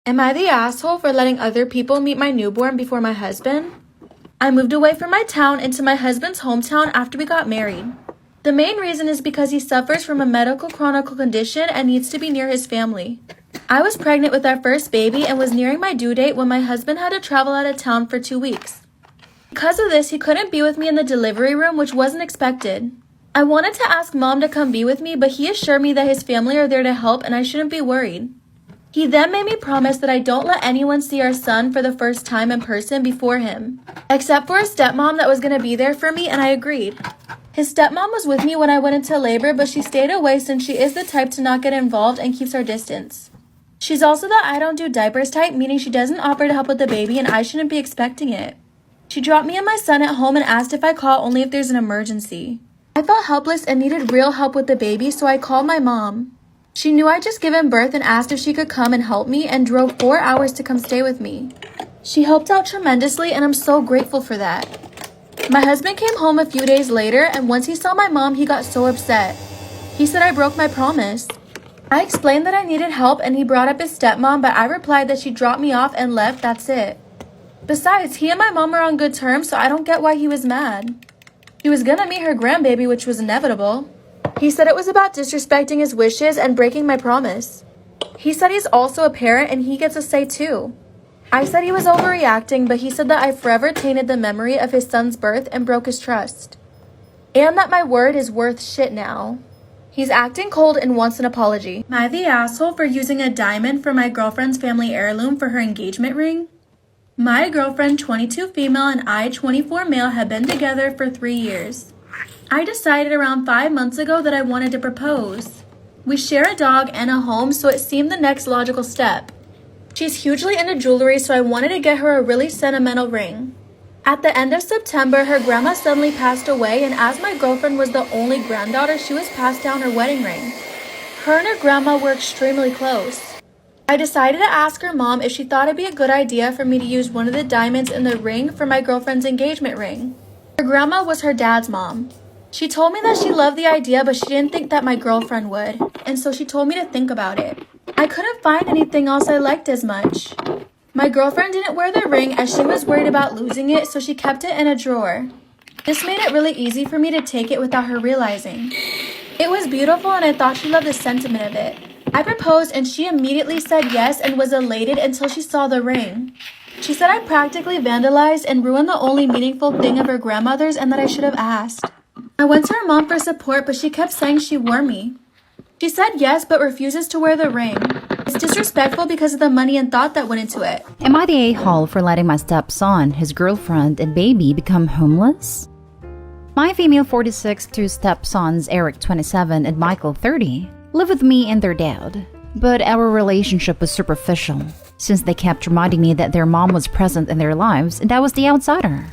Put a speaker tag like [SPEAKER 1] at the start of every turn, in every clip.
[SPEAKER 1] Am I the asshole for letting other people meet my newborn before my husband? I moved away from my town into my husband's hometown after we got married. The main reason is because he suffers from a medical chronic condition and needs to be near his family. I was pregnant with our first baby and was nearing my due date when my husband had to travel out of town for 2 weeks. Because of this, he couldn't be with me in the delivery room, which wasn't expected. I wanted to ask Mom to come be with me, but he assured me that his family are there to help and I shouldn't be worried. He then made me promise that I don't let anyone see our son for the first time in person before him, except for his stepmom that was going to be there for me, and I agreed. His stepmom was with me when I went into labor, but she stayed away since she is the type to not get involved and keeps our distance. She's also the I don't do diapers type, meaning she doesn't offer to help with the baby and I shouldn't be expecting it. She dropped me and my son at home and asked if I call only if there's an emergency. I felt helpless and needed real help with the baby, so I called my mom. She knew I'd just given birth and asked if she could come and help me and drove 4 hours to come stay with me. She helped out tremendously and I'm so grateful for that. My husband came home a few days later and once he saw my mom, he got so upset. He said I broke my promise. I explained that I needed help and he brought up his stepmom, but I replied that she dropped me off and left, that's it. Besides, he and my mom are on good terms, so I don't get why he was mad. He was gonna meet her grandbaby, which was inevitable. He said it was about disrespecting his wishes and breaking my promise. He said he's also a parent and he gets a say too. I said he was overreacting, but he said that I forever tainted the memory of his son's birth and broke his trust. And that my word is worth shit now. He's acting cold and wants an apology. Am I the asshole for using a diamond from my girlfriend's family heirloom for her engagement ring? My girlfriend, 22 female, and I, 24 male, have been together for 3 years. I decided around 5 months ago that I wanted to propose. We share a dog and a home, so it seemed the next logical step. She's hugely into jewelry, so I wanted to get her a really sentimental ring. At the end of September, her grandma suddenly passed away, and as my girlfriend was the only granddaughter, she was passed down her wedding ring. Her and her grandma were extremely close. I decided to ask her mom if she thought it'd be a good idea for me to use one of the diamonds in the ring for my girlfriend's engagement ring. Her grandma was her dad's mom. She told me that she loved the idea, but she didn't think that my girlfriend would, and so she told me to think about it. I couldn't find anything else I liked as much. My girlfriend didn't wear the ring as she was worried about losing it, so she kept it in a drawer. This made it really easy for me to take it without her realizing. It was beautiful and I thought she loved the sentiment of it. I proposed and she immediately said yes and was elated until she saw the ring. She said I practically vandalized and ruined the only meaningful thing of her grandmother's and that I should have asked. I went to her mom for support, but she kept saying she wore me. She said yes, but refuses to wear the ring. It's disrespectful because of the money and thought that went into it.
[SPEAKER 2] Am I the a-hole for letting my stepson, his girlfriend, and baby become homeless? My female 46 two stepsons, Eric 27 and Michael 30, live with me and their dad. But our relationship was superficial, since they kept reminding me that their mom was present in their lives and I was the outsider.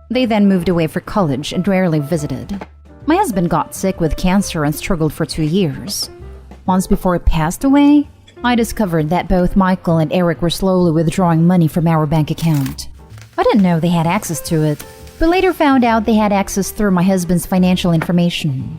[SPEAKER 2] They then moved away for college and rarely visited. My husband got sick with cancer and struggled for 2 years. Months before he passed away, I discovered that both Michael and Eric were slowly withdrawing money from our bank account. I didn't know they had access to it, but later found out they had access through my husband's financial information.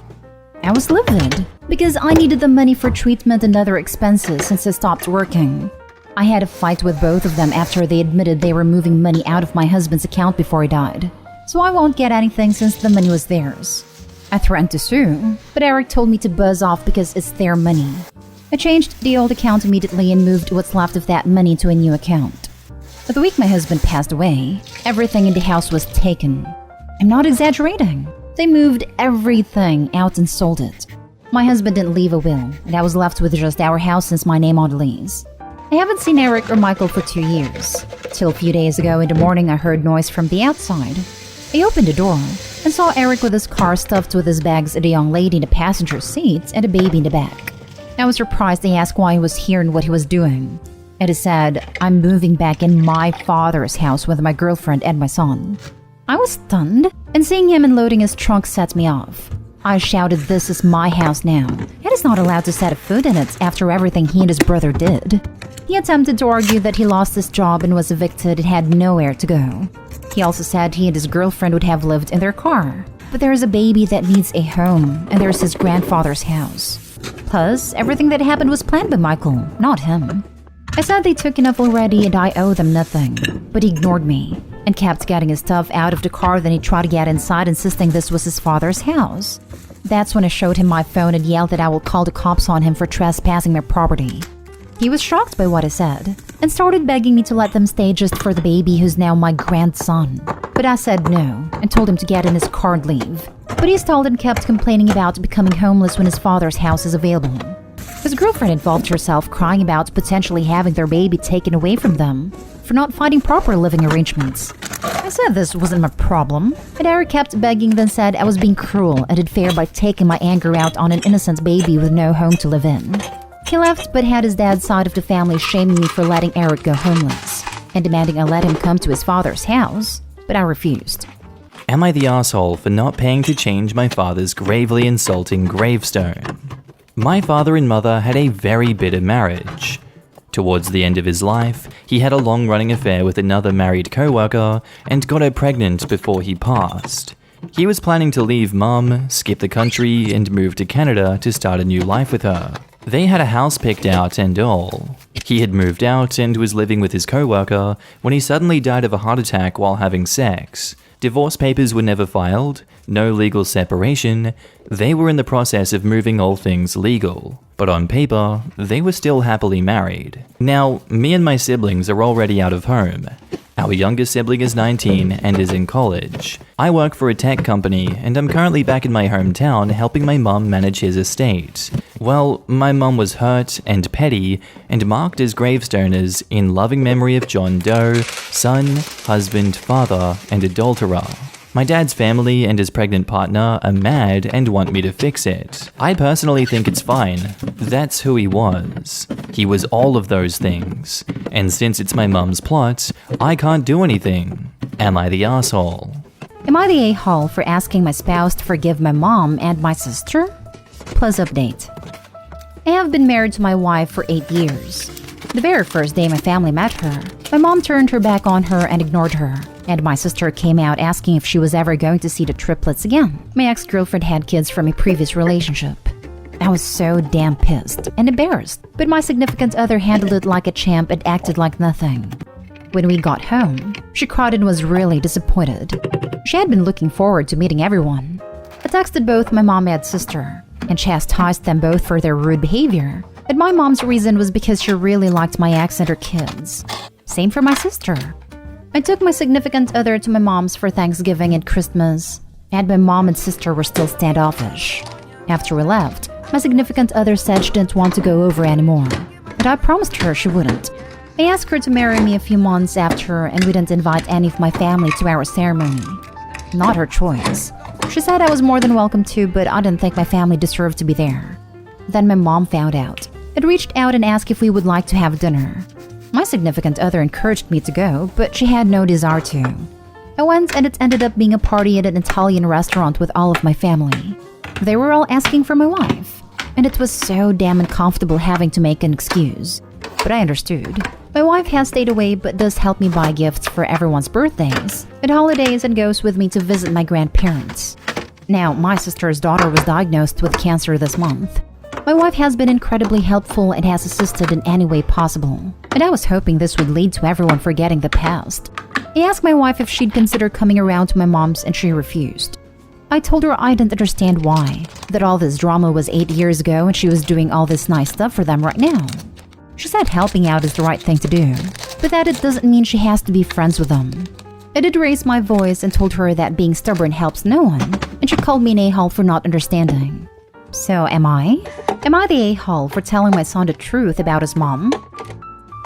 [SPEAKER 2] I was livid because I needed the money for treatment and other expenses since I stopped working. I had a fight with both of them after they admitted they were moving money out of my husband's account before he died, so I won't get anything since the money was theirs. I threatened to sue, but Eric told me to buzz off because it's their money. I changed the old account immediately and moved what's left of that money to a new account. But the week my husband passed away, everything in the house was taken. I'm not exaggerating. They moved everything out and sold it. My husband didn't leave a will, and I was left with just our house since my name on the lease. I haven't seen Eric or Michael for 2 years. Till a few days ago in the morning I heard noise from the outside. I opened the door and saw Eric with his car stuffed with his bags and a young lady in the passenger seat and a baby in the back. I was surprised they asked why he was here and what he was doing. And he said, I'm moving back in my father's house with my girlfriend and my son. I was stunned, and seeing him unloading his trunk set me off. I shouted, this is my house now, and he's not allowed to set a foot in it after everything he and his brother did. He attempted to argue that he lost his job and was evicted and had nowhere to go. He also said he and his girlfriend would have lived in their car, but there is a baby that needs a home, and there's his grandfather's house. Plus, everything that happened was planned by Michael, not him. I said they took enough already and I owe them nothing, but he ignored me and kept getting his stuff out of the car. Then he tried to get inside, insisting this was his father's house. That's when I showed him my phone and yelled that I will call the cops on him for trespassing my property. He was shocked by what I said and started begging me to let them stay just for the baby who's now my grandson. But I said no and told him to get in his car and leave. But he stalled and kept complaining about becoming homeless when his father's house is available. His girlfriend involved herself, crying about potentially having their baby taken away from them for not finding proper living arrangements. I said this wasn't my problem, and Eric kept begging, then said I was being cruel and unfair by taking my anger out on an innocent baby with no home to live in. He left but had his dad's side of the family shaming me for letting Eric go homeless and demanding I let him come to his father's house, but I refused.
[SPEAKER 3] Am I the asshole for not paying to change my father's gravely insulting gravestone? My father and mother had a very bitter marriage. Towards the end of his life, he had a long-running affair with another married co-worker and got her pregnant before he passed. He was planning to leave mum, skip the country, and move to Canada to start a new life with her. They had a house picked out and all. He had moved out and was living with his co-worker when he suddenly died of a heart attack while having sex. Divorce papers were never filed, no legal separation. They were in the process of moving all things legal. But on paper, they were still happily married. Now, me and my siblings are already out of home. Our youngest sibling is 19 and is in college. I work for a tech company and I'm currently back in my hometown helping my mum manage his estate. Well, my mum was hurt and petty and marked as gravestoners in loving memory of John Doe, son, husband, father, and adulterer. My dad's family and his pregnant partner are mad and want me to fix it. I personally think it's fine. That's who he was. He was all of those things. And since it's my mum's plot, I can't do anything. Am I the asshole?
[SPEAKER 2] Am I the a-hole for asking my spouse to forgive my mom and my sister? Plus update. I have been married to my wife for 8 years. The very first day my family met her, my mom turned her back on her and ignored her. And my sister came out asking if she was ever going to see the triplets again. My ex-girlfriend had kids from a previous relationship. I was so damn pissed and embarrassed, but my significant other handled it like a champ and acted like nothing. When we got home, she cried and was really disappointed. She had been looking forward to meeting everyone. I texted both my mom and sister and chastised them both for their rude behavior. And my mom's reason was because she really liked my ex and her kids. Same for my sister. I took my significant other to my mom's for Thanksgiving and Christmas, and my mom and sister were still standoffish. After we left, my significant other said she didn't want to go over anymore, and I promised her she wouldn't. I asked her to marry me a few months after, and we didn't invite any of my family to our ceremony. Not her choice. She said I was more than welcome to, but I didn't think my family deserved to be there. Then my mom found out and reached out and asked if we would like to have dinner. My significant other encouraged me to go, but she had no desire to. I went and it ended up being a party at an Italian restaurant with all of my family. They were all asking for my wife, and it was so damn uncomfortable having to make an excuse. But I understood. My wife has stayed away but does help me buy gifts for everyone's birthdays and holidays and goes with me to visit my grandparents. Now, my sister's daughter was diagnosed with cancer this month. My wife has been incredibly helpful and has assisted in any way possible, and I was hoping this would lead to everyone forgetting the past. I asked my wife if she'd consider coming around to my mom's and she refused. I told her I didn't understand why, that all this drama was 8 years ago and she was doing all this nice stuff for them right now. She said helping out is the right thing to do, but that it doesn't mean she has to be friends with them. I did raise my voice and told her that being stubborn helps no one, and she called me an a-hole for not understanding. So am I? Am I the a-hole for telling my son the truth about his mom?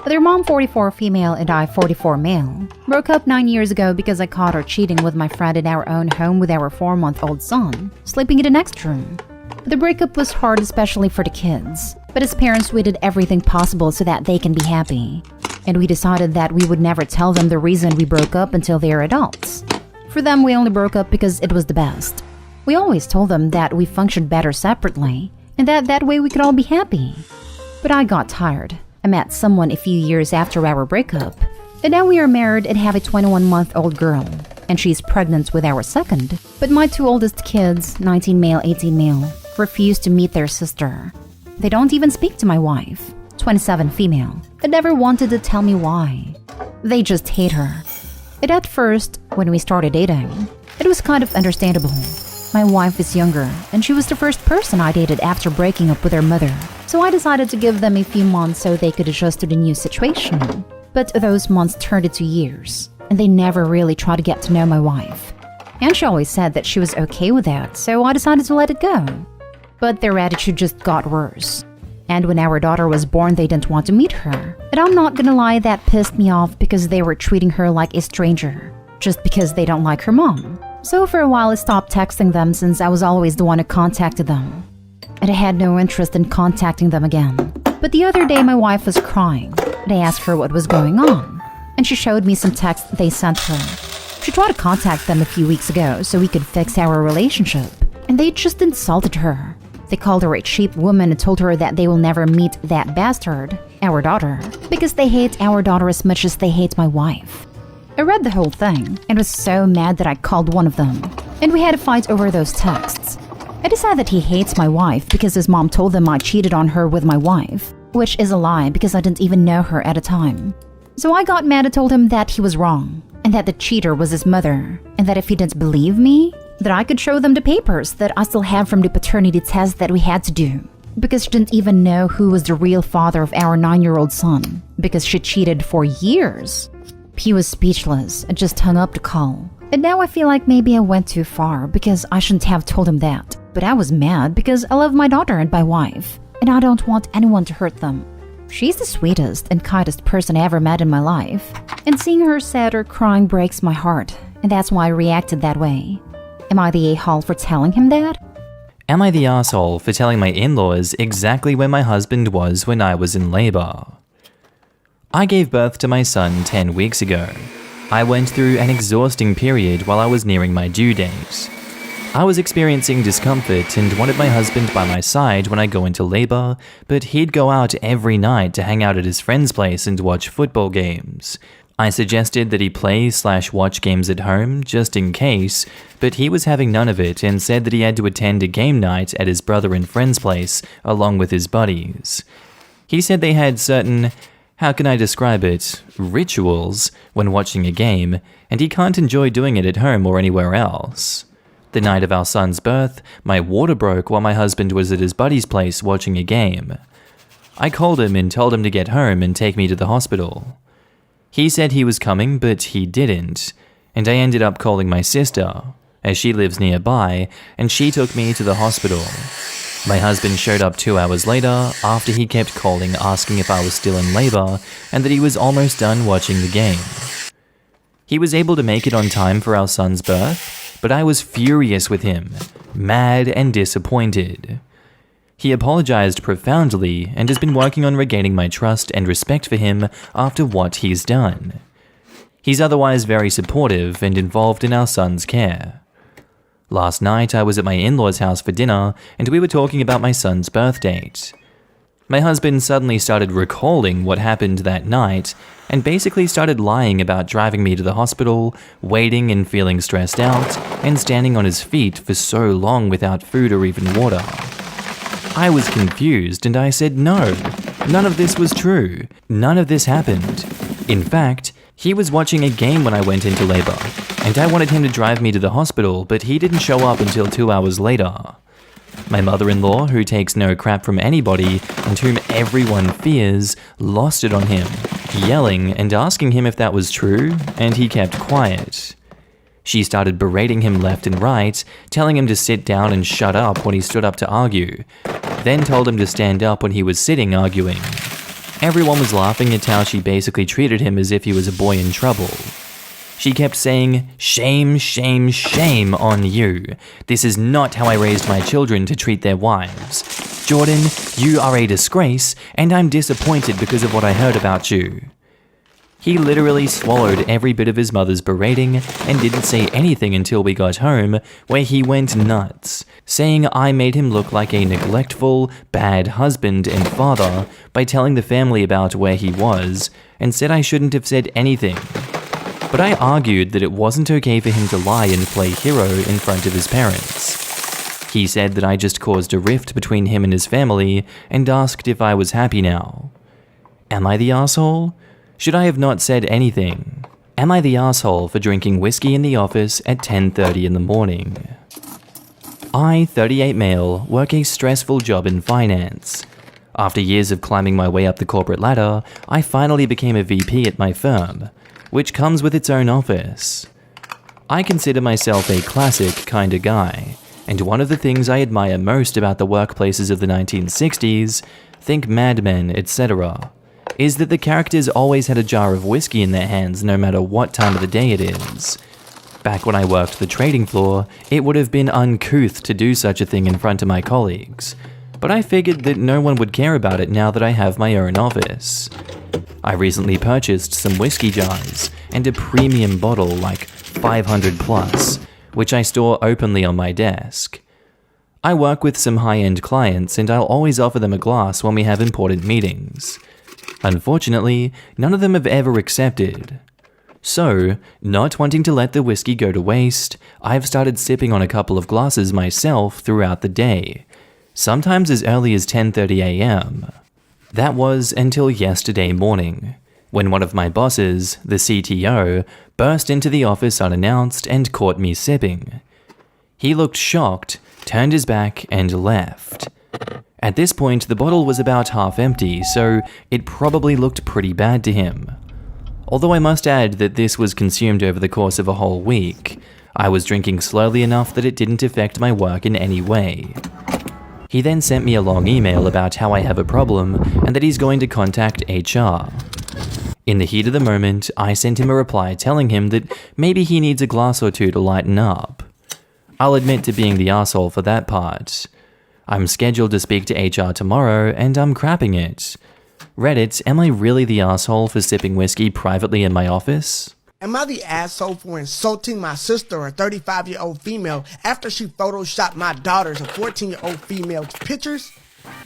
[SPEAKER 2] Their mom, 44 female and I, 44 male, broke up 9 years ago because I caught her cheating with my friend in our own home with our 4-month-old son, sleeping in the next room. The breakup was hard, especially for the kids, but as parents we did everything possible so that they can be happy. And we decided that we would never tell them the reason we broke up until they are adults. For them, we only broke up because it was the best. We always told them that we functioned better separately, and that way we could all be happy. But I got tired. I met someone a few years after our breakup, and now we are married and have a 21-month-old girl, and she's pregnant with our second. But my 2 oldest kids, 19 male, 18 male, refuse to meet their sister. They don't even speak to my wife, 27 female, but never wanted to tell me why. They just hate her. And at first, when we started dating, it was kind of understandable. My wife is younger, and she was the first person I dated after breaking up with her mother. So I decided to give them a few months so they could adjust to the new situation. But those months turned into years, and they never really tried to get to know my wife. And she always said that she was okay with that, so I decided to let it go. But their attitude just got worse. And when our daughter was born, they didn't want to meet her. And I'm not gonna lie, that pissed me off because they were treating her like a stranger, just because they don't like her mom. So for a while I stopped texting them since I was always the one who contacted them. And I had no interest in contacting them again. But the other day my wife was crying, and I asked her what was going on. And she showed me some texts they sent her. She tried to contact them a few weeks ago so we could fix our relationship. And they just insulted her. They called her a cheap woman and told her that they will never meet that bastard, our daughter, because they hate our daughter as much as they hate my wife. I read the whole thing and was so mad that I called one of them, and we had a fight over those texts. I decided that he hates my wife because his mom told them I cheated on her with my wife, which is a lie because I didn't even know her at the time. So I got mad and told him that he was wrong, and that the cheater was his mother, and that if he didn't believe me, that I could show them the papers that I still have from the paternity test that we had to do. Because she didn't even know who was the real father of our 9-year-old son, because she cheated for years. He was speechless and just hung up the call. And now I feel like maybe I went too far because I shouldn't have told him that. But I was mad because I love my daughter and my wife, and I don't want anyone to hurt them. She's the sweetest and kindest person I ever met in my life, and seeing her sad or crying breaks my heart, and that's why I reacted that way. Am I the a-hole for telling him that?
[SPEAKER 3] Am I the asshole for telling my in-laws exactly where my husband was when I was in labor? I gave birth to my son 10 weeks ago. I went through an exhausting period while I was nearing my due date. I was experiencing discomfort and wanted my husband by my side when I go into labor, but he'd go out every night to hang out at his friend's place and watch football games. I suggested that he play/watch games at home, just in case, but he was having none of it and said that he had to attend a game night at his brother and friend's place along with his buddies. He said they had certain, how can I describe it, rituals when watching a game, and he can't enjoy doing it at home or anywhere else. The night of our son's birth, my water broke while my husband was at his buddy's place watching a game. I called him and told him to get home and take me to the hospital. He said he was coming, but he didn't, and I ended up calling my sister, as she lives nearby, and she took me to the hospital. My husband showed up 2 hours later after he kept calling asking if I was still in labor and that he was almost done watching the game. He was able to make it on time for our son's birth, but I was furious with him, mad and disappointed. He apologized profoundly and has been working on regaining my trust and respect for him after what he's done. He's otherwise very supportive and involved in our son's care. Last night, I was at my in-laws' house for dinner, and we were talking about my son's birth date. My husband suddenly started recalling what happened that night, and basically started lying about driving me to the hospital, waiting and feeling stressed out, and standing on his feet for so long without food or even water. I was confused, and I said no, none of this was true. None of this happened. In fact, he was watching a game when I went into labor, and I wanted him to drive me to the hospital, but he didn't show up until 2 hours later. My mother-in-law, who takes no crap from anybody and whom everyone fears, lost it on him, yelling and asking him if that was true, and he kept quiet. She started berating him left and right, telling him to sit down and shut up when he stood up to argue, then told him to stand up when he was sitting arguing. Everyone was laughing at how she basically treated him as if he was a boy in trouble. She kept saying, "Shame, shame, shame on you. This is not how I raised my children to treat their wives. Jordan, you are a disgrace, and I'm disappointed because of what I heard about you." He literally swallowed every bit of his mother's berating and didn't say anything until we got home, where he went nuts, saying I made him look like a neglectful, bad husband and father by telling the family about where he was, and said I shouldn't have said anything. But I argued that it wasn't okay for him to lie and play hero in front of his parents. He said that I just caused a rift between him and his family and asked if I was happy now. Am I the asshole? Should I have not said anything? Am I the asshole for drinking whiskey in the office at 10:30 in the morning? I, 38 male, work a stressful job in finance. After years of climbing my way up the corporate ladder, I finally became a VP at my firm, which comes with its own office. I consider myself a classic kinda guy, and one of the things I admire most about the workplaces of the 1960s, think Mad Men, etc., is that the characters always had a jar of whiskey in their hands no matter what time of the day it is. Back when I worked the trading floor, it would have been uncouth to do such a thing in front of my colleagues, but I figured that no one would care about it now that I have my own office. I recently purchased some whiskey jars and a premium bottle like 500 plus, which I store openly on my desk. I work with some high-end clients and I'll always offer them a glass when we have important meetings. Unfortunately, none of them have ever accepted. So, not wanting to let the whiskey go to waste, I've started sipping on a couple of glasses myself throughout the day, sometimes as early as 10:30 a.m. That was until yesterday morning, when one of my bosses, the CTO, burst into the office unannounced and caught me sipping. He looked shocked, turned his back, and left. At this point, the bottle was about half empty, so it probably looked pretty bad to him. Although I must add that this was consumed over the course of a whole week, I was drinking slowly enough that it didn't affect my work in any way. He then sent me a long email about how I have a problem and that he's going to contact HR. In the heat of the moment, I sent him a reply telling him that maybe he needs a glass or two to lighten up. I'll admit to being the asshole for that part. I'm scheduled to speak to HR tomorrow and I'm crapping it. Reddit, am I really the asshole for sipping whiskey privately in my office?
[SPEAKER 4] Am I the asshole for insulting my sister, a 35-year-old female, after she photoshopped my daughter's, a 14-year-old female's pictures?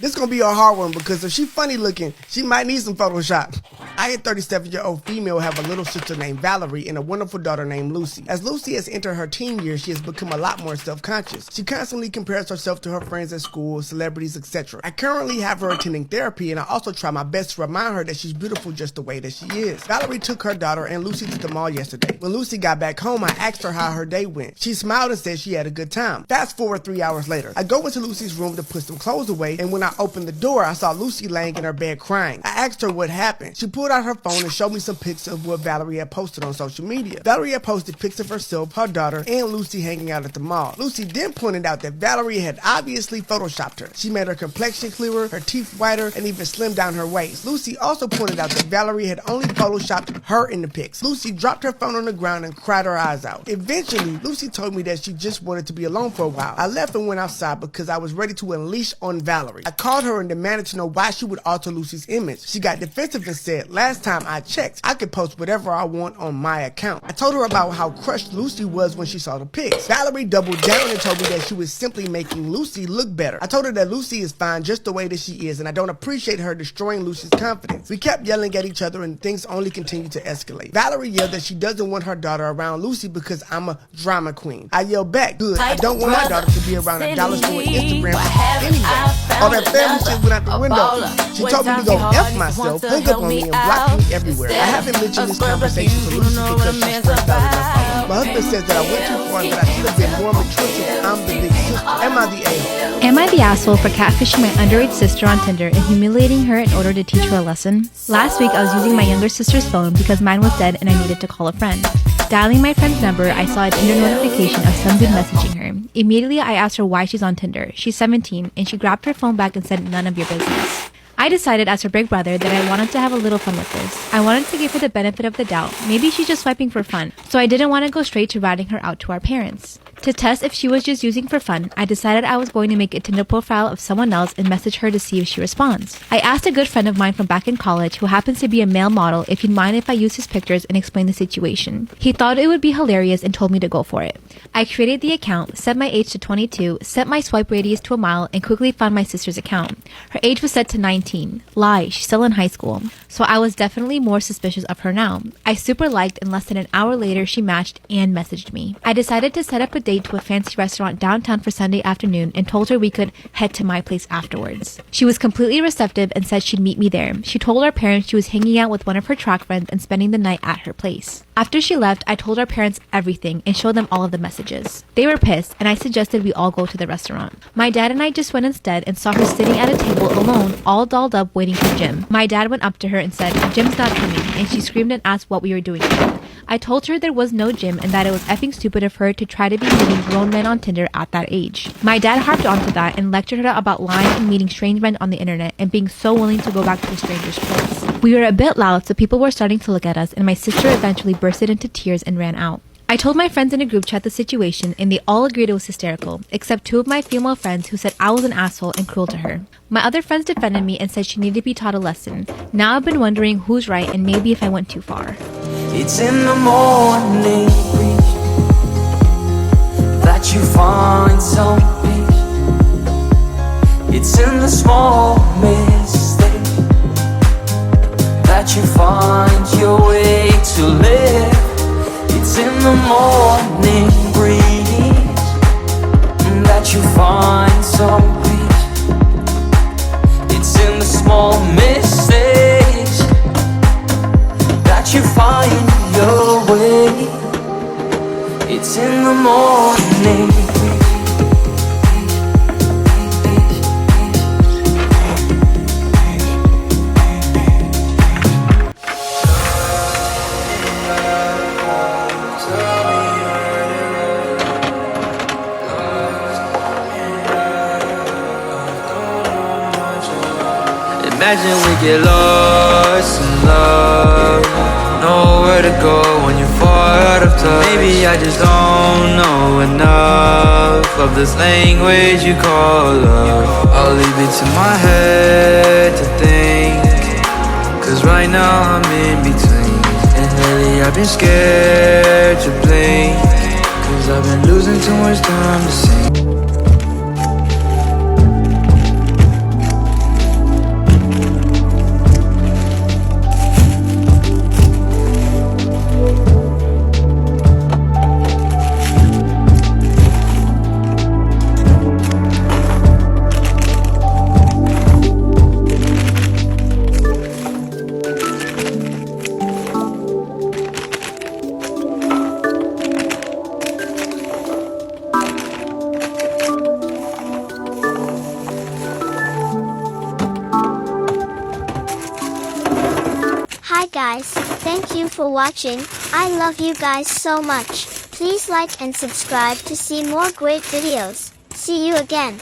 [SPEAKER 4] This is gonna be a hard one because if she funny looking, she might need some Photoshop. I, a 37-year-old female, have a little sister named Valerie and a wonderful daughter named Lucy. As Lucy has entered her teen years, she has become a lot more self-conscious. She constantly compares herself to her friends at school, celebrities, etc. I currently have her attending therapy and I also try my best to remind her that she's beautiful just the way that she is. Valerie took her daughter and Lucy to the mall yesterday. When Lucy got back home, I asked her how her day went. She smiled and said she had a good time. Fast forward 3 hours later. I go into Lucy's room to put some clothes away, and when I opened the door, I saw Lucy laying in her bed crying. I asked her what happened. She pulled out her phone and showed me some pics of what Valerie had posted on social media. Valerie had posted pics of herself, her daughter, and Lucy hanging out at the mall. Lucy then pointed out that Valerie had obviously photoshopped her. She made her complexion clearer, her teeth whiter, and even slimmed down her waist. Lucy also pointed out that Valerie had only photoshopped her in the pics. Lucy dropped her phone on the ground and cried her eyes out. Eventually, Lucy told me that she just wanted to be alone for a while. I left and went outside because I was ready to unleash on Valerie. I called her and demanded to know why she would alter Lucy's image. She got defensive and said, last time I checked, I could post whatever I want on my account. I told her about how crushed Lucy was when she saw the pics. Valerie doubled down and told me that she was simply making Lucy look better. I told her that Lucy is fine just the way that she is and I don't appreciate her destroying Lucy's confidence. We kept yelling at each other and things only continued to escalate. Valerie yelled that she doesn't want her daughter around Lucy because I'm a drama queen. I yelled back, good, I don't want my daughter to be around a dollar store and Instagram anyway. All that family shit went out the window. She told me to go F myself, hung up on me, and blocked me everywhere. I haven't mentioned this conversation to Lucy because she's stressed out enough. My husband says that I went too far and that I should have been more mature since I'm the big sister. Am I the a-hole?
[SPEAKER 5] Am I the asshole for catfishing my underage sister on Tinder and humiliating her in order to teach her a lesson? Last week, I was using my younger sister's phone because mine was dead and I needed to call a friend. Dialing my friend's number, I saw a Tinder notification of some dude messaging her. Immediately, I asked her why she's on Tinder. She's 17, and she grabbed her phone back and said, none of your business. I decided as her big brother that I wanted to have a little fun with this. I wanted to give her the benefit of the doubt. Maybe she's just swiping for fun. So I didn't want to go straight to ratting her out to our parents. To test if she was just using for fun, I decided I was going to make a Tinder profile of someone else and message her to see if she responds. I asked a good friend of mine from back in college who happens to be a male model if he'd mind if I use his pictures and explain the situation. He thought it would be hilarious and told me to go for it. I created the account, set my age to 22, set my swipe radius to a mile, and quickly found my sister's account. Her age was set to 19. Lie, she's still in high school. So I was definitely more suspicious of her now. I super liked and less than an hour later she matched and messaged me. I decided to set up a date date to a fancy restaurant downtown for Sunday afternoon and told her we could head to my place afterwards. She was completely receptive and said she'd meet me there. She told our parents she was hanging out with one of her track friends and spending the night at her place. After she left, I told our parents everything and showed them all of the messages. They were pissed, and I suggested we all go to the restaurant. My dad and I just went instead and saw her sitting at a table alone, all dolled up waiting for Jim. My dad went up to her and said, "Jim's not coming," and she screamed and asked what we were doing here. I told her there was no Jim and that it was effing stupid of her to try to be meeting grown men on Tinder at that age. My dad harped onto that and lectured her about lying and meeting strange men on the internet and being so willing to go back to a stranger's place. We were a bit loud, so people were starting to look at us, and my sister eventually bursted into tears and ran out. I told my friends in a group chat the situation, and they all agreed it was hysterical, except 2 of my female friends who said I was an asshole and cruel to her. My other friends defended me and said she needed to be taught a lesson. Now I've been wondering who's right and maybe if I went too far.
[SPEAKER 6] It's in the morning breeze that you find some peace. It's in the small mistakes that you find your way to live. It's in the morning breeze that you find some peace. It's in the small mistakes that you find your way. It's in the morning. Imagine we get lost in love, nowhere to go when you're far out of touch. Maybe I just don't know enough of this language you call love. I'll leave it to my head to think, cause right now I'm in between. And lately I've been scared to blink, cause I've been losing too much time to sing.
[SPEAKER 7] Hi guys, thank you for watching. I love you guys so much. Please like and subscribe to see more great videos. See you again.